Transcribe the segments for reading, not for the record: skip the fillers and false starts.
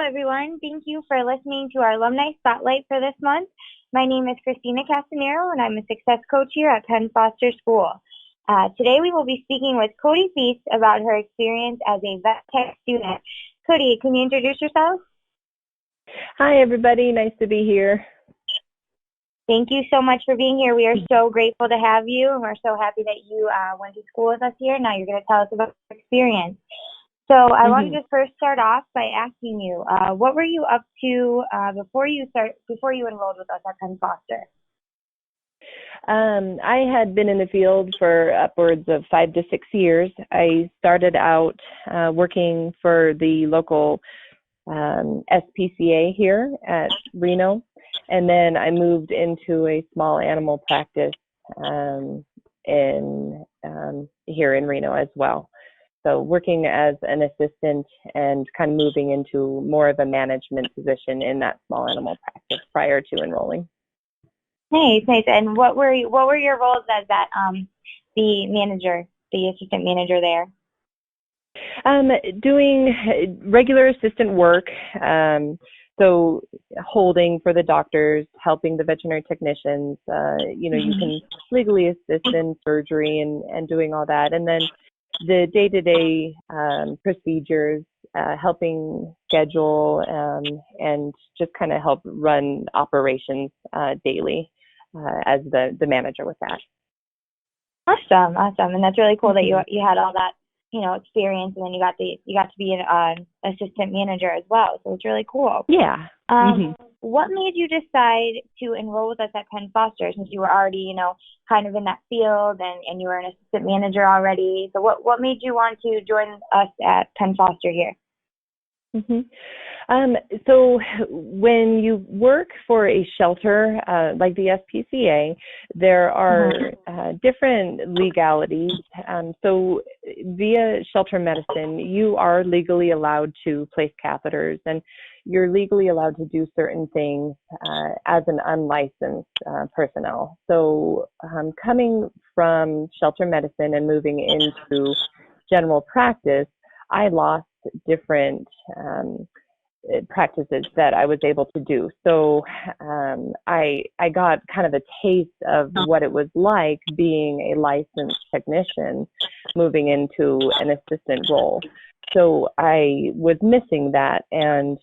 everyone. Thank you for listening to our Alumni Spotlight for this month. My name is Christina Castanero, and I'm a success coach here at Penn Foster School. Today, we will be speaking with Coty Feest about her experience as a vet tech student. Coty, can you introduce yourself? Hi, everybody. Nice to be here. Thank you so much for being here. We are so grateful to have you, and we're so happy that you went to school with us here. Now you're going to tell us about your experience. So I want to just first start off by asking you, what were you up to before you enrolled with us at Penn Foster? I had been in the field for upwards of 5 to 6 years. I started out working for the local SPCA here at Reno, and then I moved into a small animal practice here in Reno as well. So working as an assistant and kind of moving into more of a management position in that small animal practice prior to enrolling. Nice. And what were your roles as that the assistant manager there? Doing regular assistant work. So holding for the doctors, helping the veterinary technicians. You can legally assist in surgery and doing all that, and then the day-to-day procedures, helping schedule and just kind of help run operations daily as the manager with that. Awesome, and that's really cool that you had all that experience, and then you got to be an assistant manager as well. So it's really cool. Yeah. What made you decide to enroll with us at Penn Foster, since you were already kind of in that field and you were an assistant manager already? So what made you want to join us at Penn Foster here? So when you work for a shelter like the SPCA, there are different legalities. So via shelter medicine, you are legally allowed to place catheters, and you're legally allowed to do certain things as an unlicensed personnel. So coming from shelter medicine and moving into general practice, I lost different practices that I was able to do. So I got kind of a taste of what it was like being a licensed technician moving into an assistant role. So I was missing that, and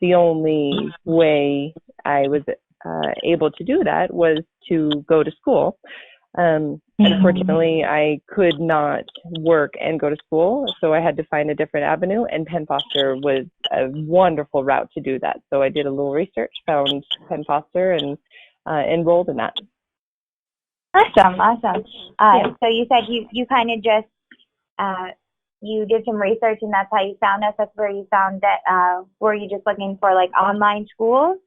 the only way I was able to do that was to go to school. Unfortunately, I could not work and go to school, so I had to find a different avenue, and Penn Foster was a wonderful route to do that. So I did a little research, found Penn Foster, and enrolled in that. Awesome. So you said you kind of just you did some research, and that's how you found us. That's where you found that. Were you just looking for like online schools?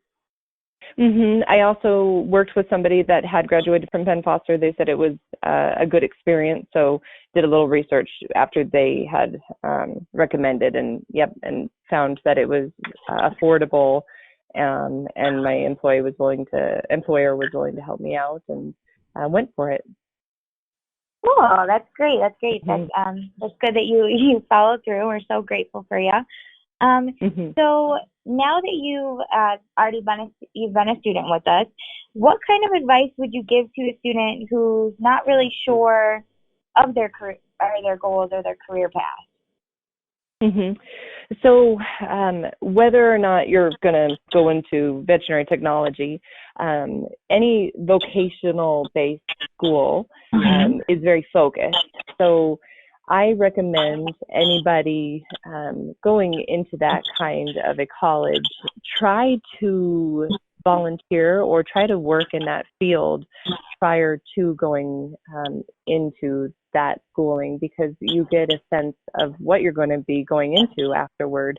I also worked with somebody that had graduated from Penn Foster. They said it was a good experience, so did a little research after they had recommended, and found that it was affordable, and my employer was willing to help me out, and went for it. Cool, that's great. That's good that you followed through. We're so grateful for you. So now that you've been a student with us, what kind of advice would you give to a student who's not really sure of their career or their goals or their career path? So whether or not you're going to go into veterinary technology, any vocational based school is very focused. So I recommend anybody going into that kind of a college, try to volunteer or try to work in that field prior to going into that schooling, because you get a sense of what you're going to be going into afterward,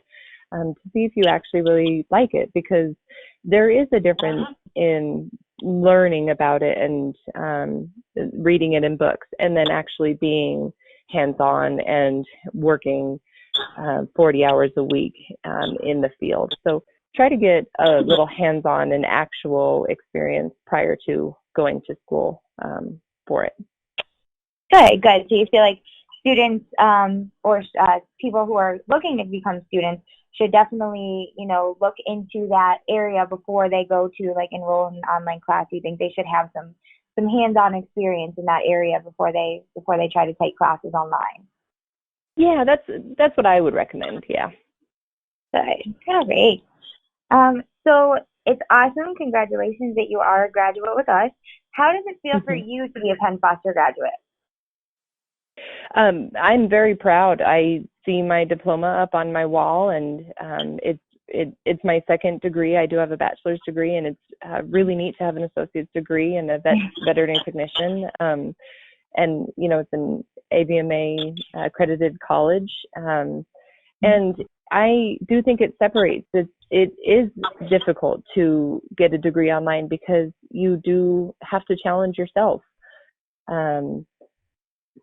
to see if you actually really like it, because there is a difference in learning about it and reading it in books and then actually being hands-on and working 40 hours a week in the field. So try to get a little hands-on and actual experience prior to going to school for it. Good. So you feel like students or people who are looking to become students should definitely, look into that area before they go to like enroll in an online class. You think they should have some hands-on experience in that area before they try to take classes online? Yeah, that's what I would recommend. Yeah. Good. Great. So it's awesome. Congratulations that you are a graduate with us. How does it feel for you to be a Penn Foster graduate? I'm very proud. I see my diploma up on my wall, and it's my second degree. I do have a bachelor's degree, and it's really neat to have an associate's degree and a veterinary technician. And it's an AVMA accredited college, and I do think it separates. It is difficult to get a degree online because you do have to challenge yourself.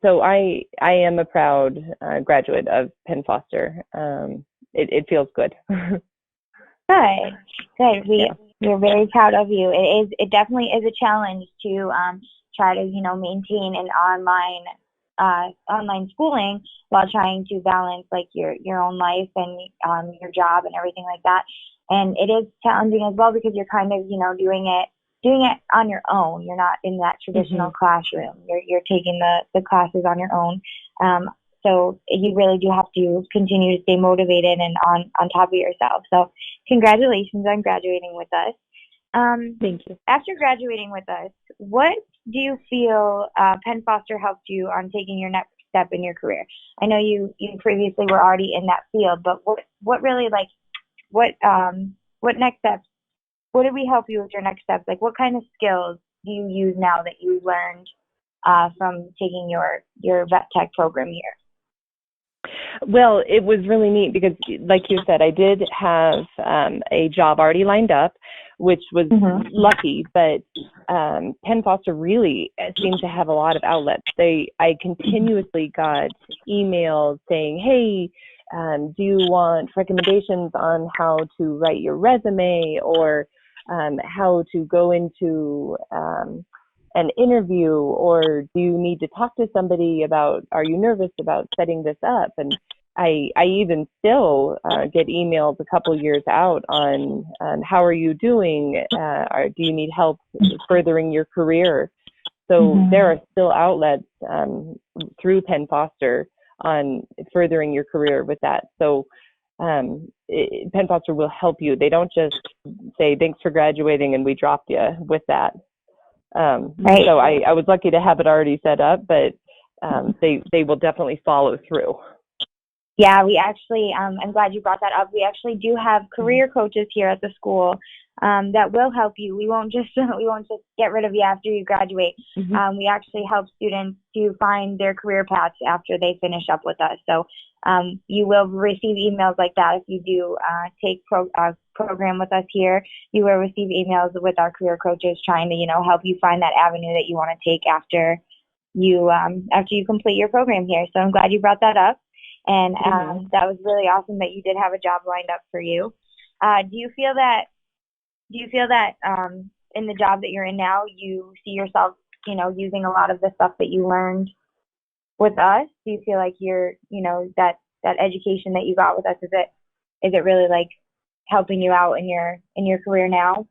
So I am a proud graduate of Penn Foster. It feels good. Good. We're very proud of you. It definitely is a challenge to try to maintain an online schooling while trying to balance like your own life and your job and everything like that. And it is challenging as well because you're kind of doing it on your own. You're not in that traditional classroom. You're taking the classes on your own. So you really do have to continue to stay motivated and on top of yourself. So congratulations on graduating with us. Thank you. After graduating with us, what do you feel Penn Foster helped you on taking your next step in your career? I know you previously were already in that field, but what really what next steps? What did we help you with your next steps? Like, what kind of skills do you use now that you learned from taking your vet tech program here? Well, it was really neat because, like you said, I did have a job already lined up, which was lucky, but Penn Foster really seemed to have a lot of outlets. I continuously got emails saying, hey, do you want recommendations on how to write your resume or how to go into an interview, or do you need to talk to somebody about, are you nervous about setting this up? And I even still get emails a couple years out on how are you doing? Or do you need help furthering your career? So there are still outlets through Penn Foster on furthering your career with that. So Penn Foster will help you. They don't just say, thanks for graduating, and we dropped you with that. Right. So I was lucky to have it already set up, but they will definitely follow through. Yeah, we actually, I'm glad you brought that up. We actually do have career coaches here at the school that will help you. We won't just get rid of you after you graduate. We actually help students to find their career paths after they finish up with us. So you will receive emails like that if you do take program with us here. You will receive emails with our career coaches trying to help you find that avenue that you want to take after you complete your program here. So I'm glad you brought that up. And that was really awesome that you did have a job lined up for you. Do you feel that in the job that you're in now, you see yourself, using a lot of the stuff that you learned with us? Do you feel like you're, that education that you got with us, is it really like helping you out in your career now?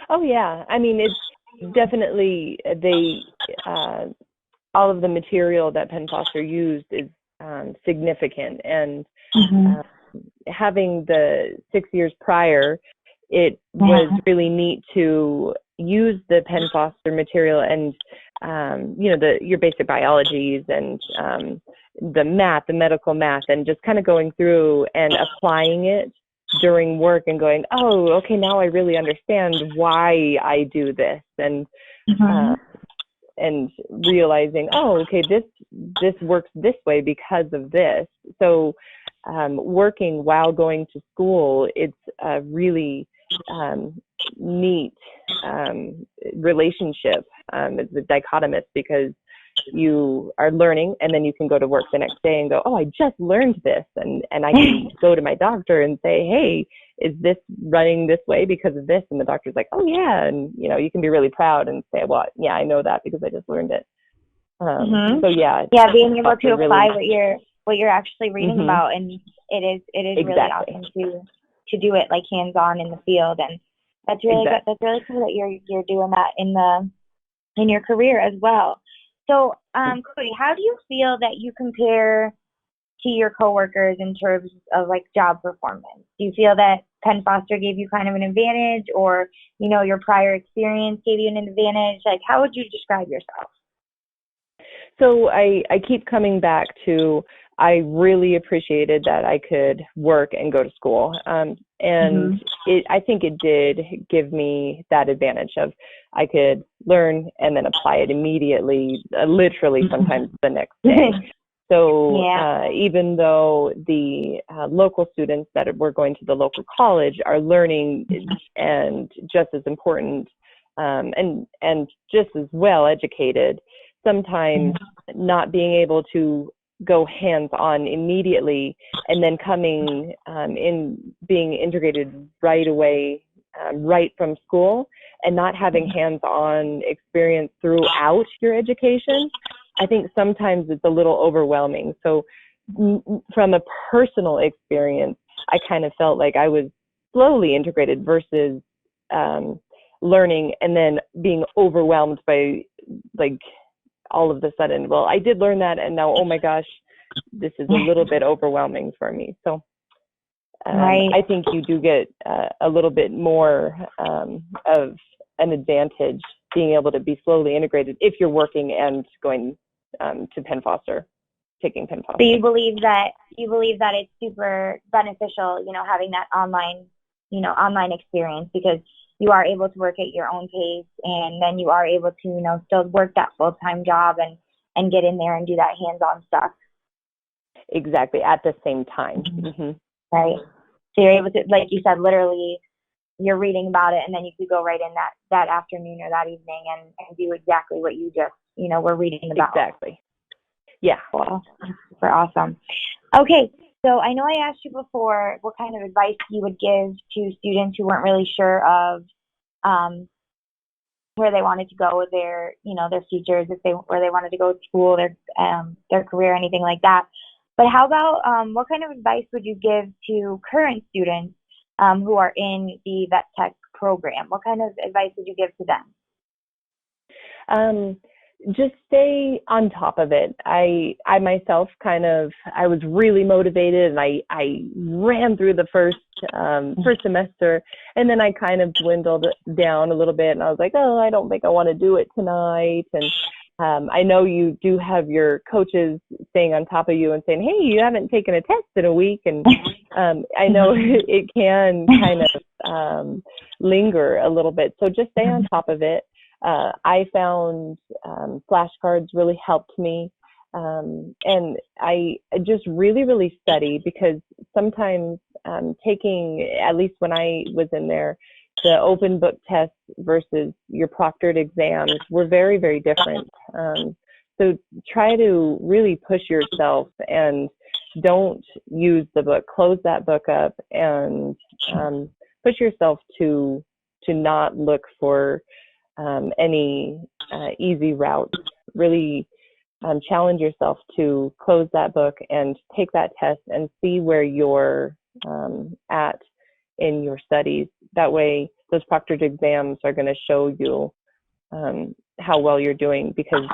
Oh yeah. I mean, it's definitely all of the material that Penn Foster used is significant, and having the 6 years prior, it was really neat to use the Penn Foster material and your basic biologies and the math, the medical math, and just kind of going through and applying it during work and going, oh, okay, now I really understand why I do this, and realizing, oh, okay, this works this way because of this. So working while going to school, it's a really neat relationship. It's a dichotomous because you are learning and then you can go to work the next day and go, oh, I just learned this. And I can go to my doctor and say, hey, is this running this way because of this? And the doctor's like, oh yeah. And you can be really proud and say, well, yeah, I know that because I just learned it. So yeah. Yeah, being able to apply what you're actually reading about, and it is really awesome to do it like hands on in the field, and that's really good. That's really cool that you're doing that in your career as well. So, Coty, how do you feel that you compare to your coworkers in terms of like job performance? Do you feel that Penn Foster gave you kind of an advantage, or your prior experience gave you an advantage? Like, how would you describe yourself? So I keep coming back to, I really appreciated that I could work and go to school. And I think it did give me that advantage of I could learn and then apply it immediately, literally sometimes the next day. So even though the local students that were going to the local college are learning and just as important and just as well educated, sometimes not being able to go hands-on immediately and then coming in being integrated right away, right from school, and not having hands-on experience throughout your education, I think sometimes it's a little overwhelming. So from a personal experience, I kind of felt like I was slowly integrated versus learning and then being overwhelmed by like all of a sudden, well, I did learn that, and now, oh my gosh, this is a little bit overwhelming for me. So I think you do get a little bit more of an advantage being able to be slowly integrated if you're working and going to Penn Foster, taking Penn Foster. So you believe that it's super beneficial, having that online experience, because you are able to work at your own pace, and then you are able to, still work that full-time job and get in there and do that hands-on stuff. Exactly, at the same time. Right. So you're able to, like you said, literally you're reading about it, and then you could go right in that afternoon or that evening and do exactly what you just, were reading about. Exactly. Yeah. Cool. Super awesome. Okay. So I know I asked you before what kind of advice you would give to students who weren't really sure of where they wanted to go with their futures, where they wanted to go to school, their career, anything like that. But how about what kind of advice would you give to current students who are in the vet tech program? What kind of advice would you give to them? Just stay on top of it. I myself I was really motivated, and I ran through the first semester, and then I kind of dwindled down a little bit, and I was like, oh, I don't think I want to do it tonight. And I know you do have your coaches staying on top of you and saying, hey, you haven't taken a test in a week. And I know it can kind of linger a little bit. So just stay on top of it. I found flashcards really helped me. And I just really, really study, because sometimes taking, at least when I was in there, the open book tests versus your proctored exams were very, very different. So try to really push yourself and don't use the book. Close that book up and push yourself to not look for any easy routes. Really challenge yourself to close that book and take that test and see where you're at in your studies. That way, those proctored exams are going to show you how well you're doing, because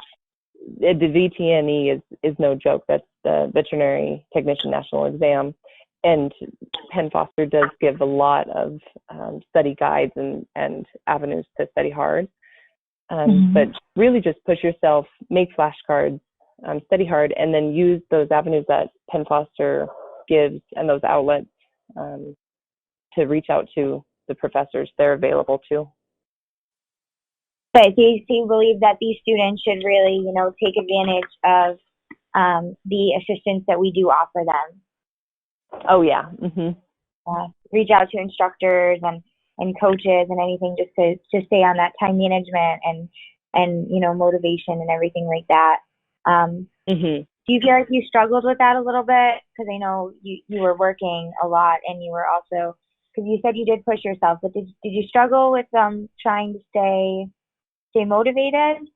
the VTNE is no joke. That's the Veterinary Technician National Exam. And Penn Foster does give a lot of study guides and avenues to study hard. But really just push yourself, make flashcards, study hard, and then use those avenues that Penn Foster gives and those outlets to reach out to the professors they're available to. But do you believe that these students should really, take advantage of the assistance that we do offer them? Oh, yeah. Reach out to instructors and coaches and anything, just to stay on that time management and motivation and everything like that. Do you feel like you struggled with that a little bit? Because I know you were working a lot, and you were also, because you said you did push yourself, but did you struggle with trying to stay motivated?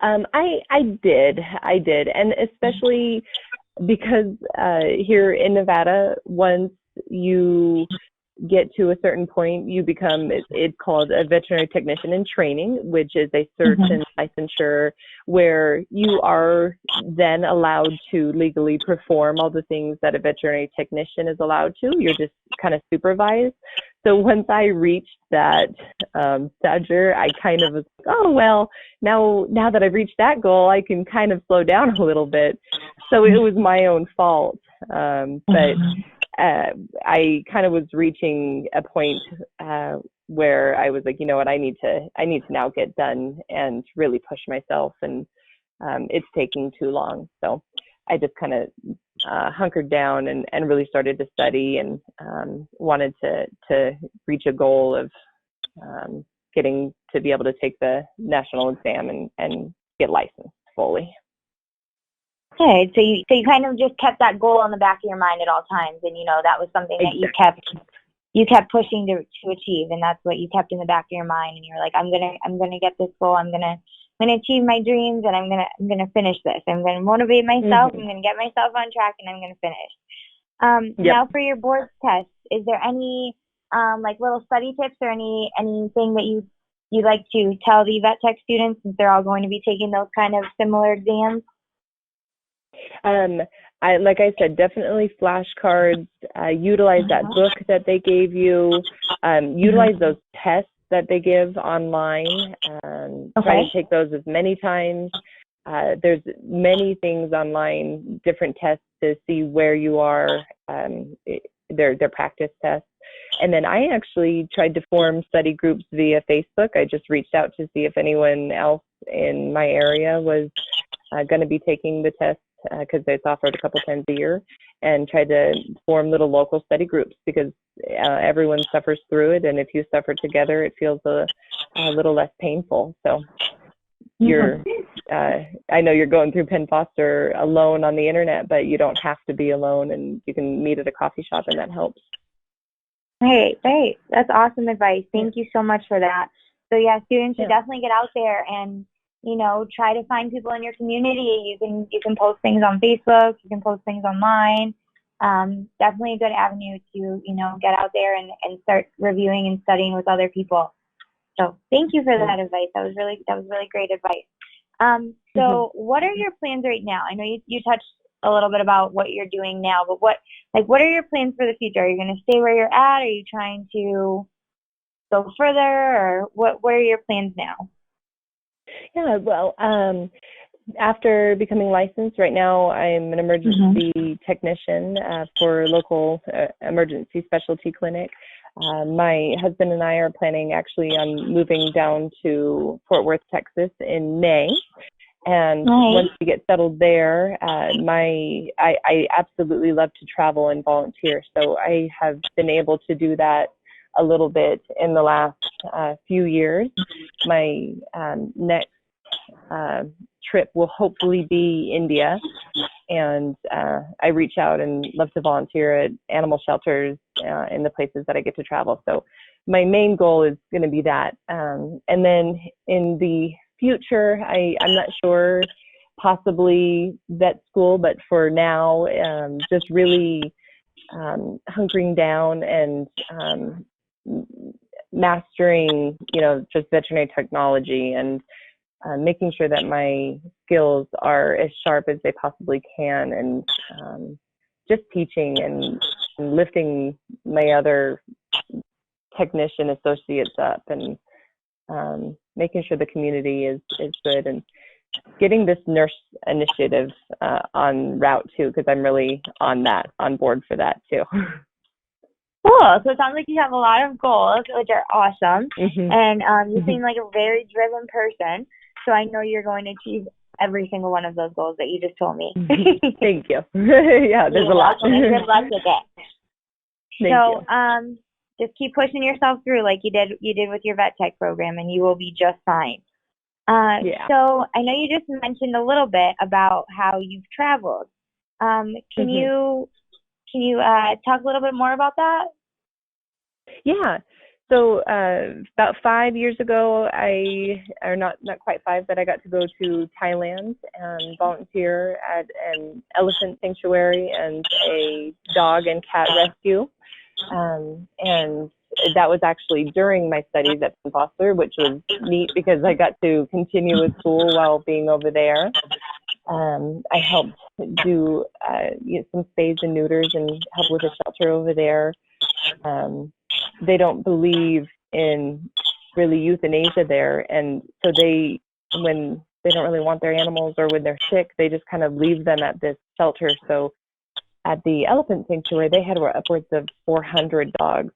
I did, and especially because here in Nevada, once you get to a certain point, you become, it's called a veterinary technician in training, which is a cert and licensure where you are then allowed to legally perform all the things that a veterinary technician is allowed to. You're just kind of supervised. So once I reached that stature, I kind of was like, oh, well, now that I've reached that goal, I can kind of slow down a little bit. So it was my own fault. But I kind of was reaching a point where I was like, you know what, I need to now get done and really push myself, and it's taking too long. So I just kind of hunkered down and really started to study, and wanted to reach a goal of getting to be able to take the national exam and get licensed fully. Okay, so you kind of just kept that goal in the back of your mind at all times, and that was something that you kept pushing to achieve, and that's what you kept in the back of your mind, and you're like, I'm gonna get this goal, I'm gonna achieve my dreams, and I'm gonna finish this. I'm gonna motivate myself, I'm gonna get myself on track, and I'm gonna finish. Now for your board test, is there any like little study tips or anything that you like to tell the vet tech students, since they're all going to be taking those kind of similar exams? Like I said, definitely flashcards, utilize that book that they gave you, utilize those tests that they give online, try to take those as many times. There's many things online, different tests to see where you are, they're practice tests. And then I actually tried to form study groups via Facebook. I just reached out to see if anyone else in my area was going to be taking the test, because it's offered a couple times a year, and tried to form little local study groups, because everyone suffers through it, and if you suffer together, it feels a little less painful. So I know you're going through Penn Foster alone on the internet, but you don't have to be alone, and you can meet at a coffee shop, and that helps. Great. That's awesome advice. Thank you so much for that. So yeah, students should definitely get out there and try to find people in your community. You can post things on Facebook, you can post things online. Definitely a good avenue to, get out there and start reviewing and studying with other people. So thank you for that advice. That was really great advice. So what are your plans right now? I know you touched a little bit about what you're doing now, but what are your plans for the future? Are you going to stay where you're at? Are you trying to go further, or what are your plans now? Yeah, well, after becoming licensed, right now I'm an emergency technician for a local emergency specialty clinic. My husband and I are planning actually on moving down to Fort Worth, Texas in May. And once we get settled there, I absolutely love to travel and volunteer. So I have been able to do that a little bit in the last few years. My next trip will hopefully be India, and I reach out and love to volunteer at animal shelters in the places that I get to travel. So my main goal is going to be that. And then in the future, I'm not sure, possibly vet school, but for now, just really hunkering down and mastering, just veterinary technology, and making sure that my skills are as sharp as they possibly can, and just teaching and lifting my other technician associates up, and making sure the community is good, and getting this nurse initiative on route too, because I'm really on board for that too. Cool. So it sounds like you have a lot of goals, which are awesome. And you seem like a very driven person. So I know you're going to achieve every single one of those goals that you just told me. Thank you. Yeah, there's a lot. And good luck with it. Thank you. Just keep pushing yourself through like you did with your vet tech program, and you will be just fine. So I know you just mentioned a little bit about how you've traveled. Can you talk a little bit more about that? Yeah. So about 5 years ago, or not quite five, but I got to go to Thailand and volunteer at an elephant sanctuary and a dog and cat rescue. And that was actually during my studies at Penn Foster, which was neat because I got to continue with school while being over there. I helped do some spays and neuters and help with a shelter over there. They don't believe in really euthanasia there, and so when they don't really want their animals or when they're sick, they just kind of leave them at this shelter. So at the elephant sanctuary, they had upwards of 400 dogs.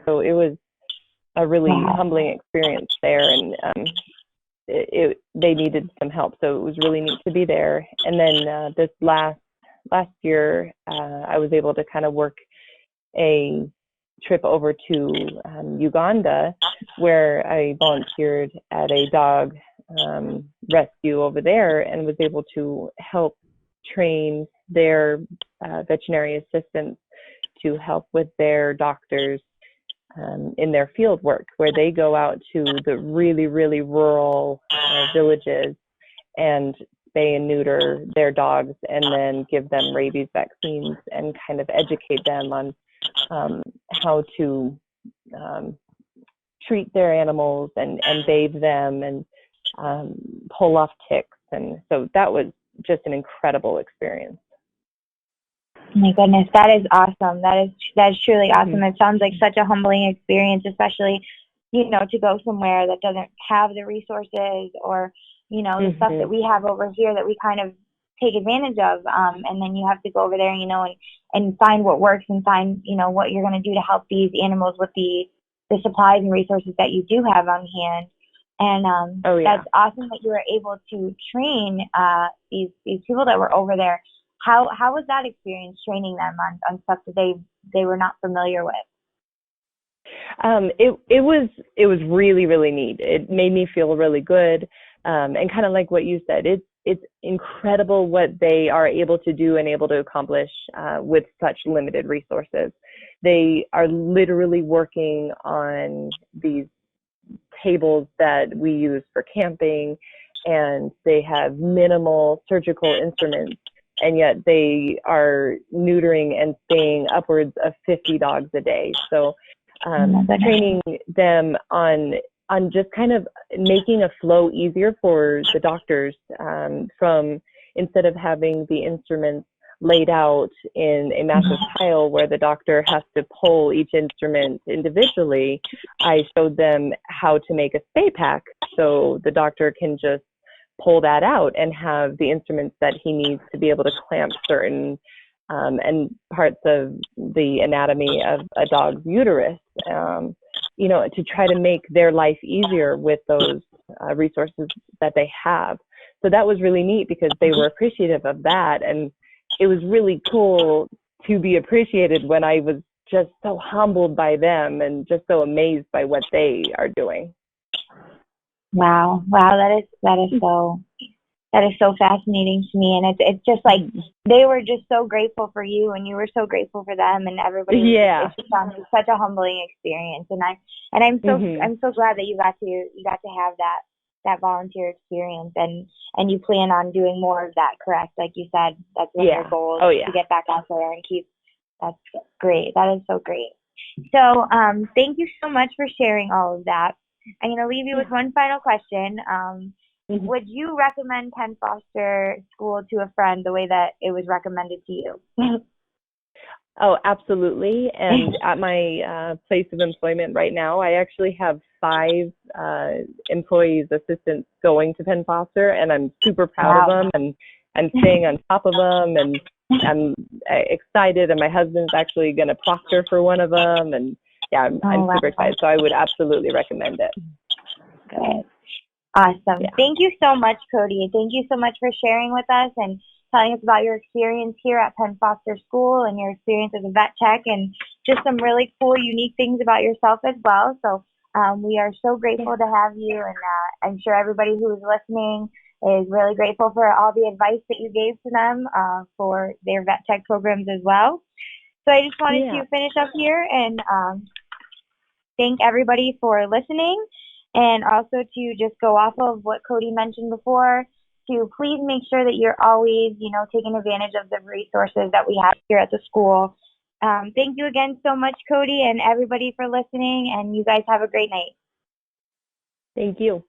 So it was a really humbling experience there, and they needed some help. So it was really neat to be there. And then this last year, I was able to kind of work a trip over to Uganda, where I volunteered at a dog rescue over there and was able to help train their veterinary assistants to help with their doctors in their field work, where they go out to the really, really rural villages and spay and neuter their dogs and then give them rabies vaccines and kind of educate them on how to treat their animals and bathe them and pull off ticks. And so that was just an incredible experience. Oh my goodness, that is awesome. That is truly awesome. It sounds like such a humbling experience, especially, to go somewhere that doesn't have the resources or, the stuff that we have over here that we kind of take advantage of. And then you have to go over there, and find what works and find, what you're going to do to help these animals with the supplies and resources that you do have on hand. And That's awesome that you were able to train these people that were over there. How was that experience, training them on stuff that they were not familiar with? It was really, really neat. It made me feel really good, and kind of like what you said, it's incredible what they are able to do and able to accomplish with such limited resources. They are literally working on these tables that we use for camping, and they have minimal surgical instruments, and yet they are neutering and spaying upwards of 50 dogs a day. So training them on just kind of making a flow easier for the doctors, from instead of having the instruments laid out in a massive pile where the doctor has to pull each instrument individually, I showed them how to make a spay pack so the doctor can just pull that out and have the instruments that he needs to be able to clamp certain and parts of the anatomy of a dog's uterus, to try to make their life easier with those resources that they have. So that was really neat because they were appreciative of that. And it was really cool to be appreciated when I was just so humbled by them and just so amazed by what they are doing. Wow, that is so fascinating to me, and it's just like they were just so grateful for you, and you were so grateful for them, and everybody. Yeah, it just sounds like such a humbling experience, and I'm so glad that you got to have that volunteer experience, and you plan on doing more of that. Correct, like you said, that's one of your goals to get back out there and keep. That's great. That is so great. So, thank you so much for sharing all of that. I'm going to leave you with one final question. Would you recommend Penn Foster School to a friend the way that it was recommended to you? Oh, absolutely. And at my place of employment right now, I actually have 5 employees, assistants going to Penn Foster, and I'm super proud of them, and I'm staying on top of them, and I'm excited, and my husband's actually going to proctor for one of them, and I'm super excited. So I would absolutely recommend it. Good. Awesome. Yeah. Thank you so much, Coty. Thank you so much for sharing with us and telling us about your experience here at Penn Foster School and your experience as a vet tech and just some really cool, unique things about yourself as well. So we are so grateful to have you, and I'm sure everybody who is listening is really grateful for all the advice that you gave to them for their vet tech programs as well. So I just wanted to finish up here and thank everybody for listening, and also to just go off of what Coty mentioned before, to please make sure that you're always, taking advantage of the resources that we have here at the school. Thank you again so much, Coty, and everybody for listening, and you guys have a great night. Thank you.